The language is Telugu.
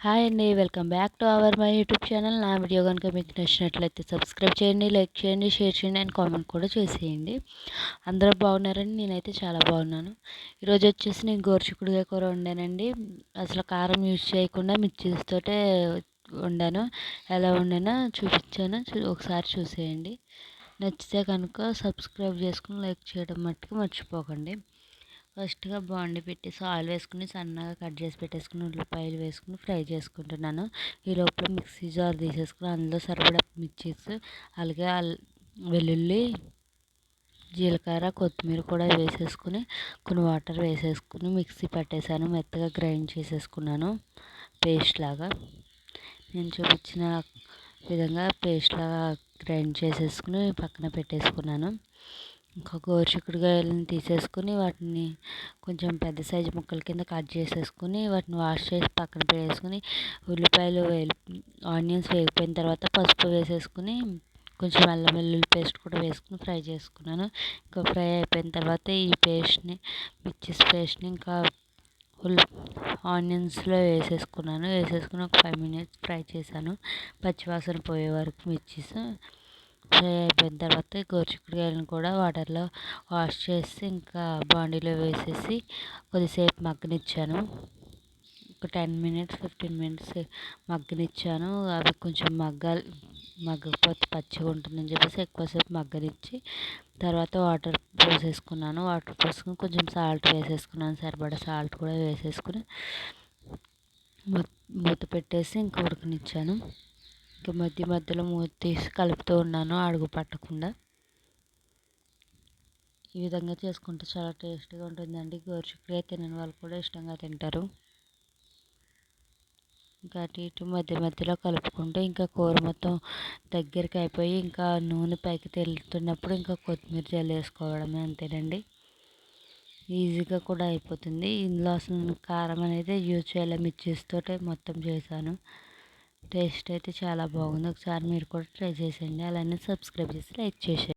హాయ్ అండి, welcome back to my YouTube channel. నా వీడియో కనుక మీకు నచ్చినట్లయితే సబ్స్క్రైబ్ చేయండి, లైక్ చేయండి, షేర్ చేయండి అండ్ కామెంట్ కూడా చేసేయండి. అందరూ బాగున్నారని నేనైతే చాలా బాగున్నాను. ఈరోజు వచ్చేసి నేను గోరుచిక్కుడుకాయ కూర వండానండి. అసలు కారం యూజ్ చేయకుండా మిర్చితోటే వండాను. ఎలా వండానో చూపించాను, ఒకసారి చూసేయండి. నచ్చితే కనుక సబ్స్క్రైబ్ చేసుకుని లైక్ చేయడం మట్టుకు మర్చిపోకండి. ఫస్ట్గా బాండి పెట్టేసి ఆయిల్ వేసుకుని సన్నగా కట్ చేసి పెట్టేసుకుని ఉల్లిపాయలు వేసుకుని ఫ్రై చేసుకుంటున్నాను. ఈ లోపల మిక్సీ జార్ తీసేసుకుని అందులో సరిపడా మిర్చీస్, అలాగే వెల్లుల్లి, జీలకర్ర, కొత్తిమీర కూడా వేసేసుకుని కొన్ని వాటర్ వేసేసుకుని మిక్సీ పట్టేసాను. మెత్తగా గ్రైండ్ చేసేసుకున్నాను పేస్ట్ లాగా. నేను చూపించిన విధంగా పేస్ట్ లాగా గ్రైండ్ చేసేసుకుని పక్కన పెట్టేసుకున్నాను. ఇంకా గోరుచిక్కుడుకాయలను తీసేసుకుని వాటిని కొంచెం పెద్ద సైజు ముక్కల కింద కట్ చేసేసుకుని వాటిని వాష్ చేసి పక్కన పెట్టేసుకుని ఉల్లిపాయలు ఆనియన్స్ వేగిపోయిన తర్వాత పసుపు వేసేసుకుని కొంచెం అల్లం వెల్లుల్లి పేస్ట్ కూడా వేసుకుని ఫ్రై చేసుకున్నాను. ఇంకా ఫ్రై అయిపోయిన తర్వాత ఈ పేస్ట్ని పేస్ట్ని ఇంకా ఆనియన్స్లో వేసేసుకుని ఒక 5 minutes ఫ్రై చేశాను. పచ్చివాసన పోయే వరకు మిర్చీస్ ఫ్రై అయిపోయిన తర్వాత గోరుచిక్కుడుకాయలను కూడా వాటర్లో వాష్ చేసి ఇంకా బాండీలో వేసేసి కొద్దిసేపు మగ్గనిచ్చాను. ఒక 10 minutes 15 minutes మగ్గనిచ్చాను. అవి కొంచెం మగ్గకపోతే పచ్చిగా ఉంటుందని చెప్పేసి ఎక్కువసేపు మగ్గనిచ్చి తర్వాత వాటర్ పోసేసుకున్నాను. వాటర్ పోసుకుని కొంచెం సాల్ట్ వేసేసుకున్నాను. సరిపడా సాల్ట్ కూడా వేసేసుకుని మూత పెట్టేసి ఇంకా ఉడకనిచ్చాను. ఇంకా మధ్య మధ్యలో మూత తీసి కలుపుతూ ఉన్నాను అడుగు పట్టకుండా. ఈ విధంగా చేసుకుంటే చాలా టేస్టీగా ఉంటుందండి. గోరుచిక్కుడుకాయ తినని వాళ్ళు కూడా ఇష్టంగా తింటారు. ఇంకా అటు ఇటు మధ్య మధ్యలో కలుపుకుంటూ ఇంకా కూర మొత్తం దగ్గరికి అయిపోయి ఇంకా నూనె పైకి తేలుతున్నప్పుడు ఇంకా కొత్తిమీర జల్లేసుకోవడమే, అంతేనండి. ఈజీగా కూడా అయిపోతుంది. ఇందులో అసలు కారం అనేది యూజ్ చేయాలి, మిర్చిస్తోటే మొత్తం చేశాను. టేస్ట్ అయితే చాలా బాగుంది. ఒకసారి మీరు కూడా ట్రై చేసేయండి. అలానే సబ్స్క్రైబ్ చేసి లైక్ చేసేయండి.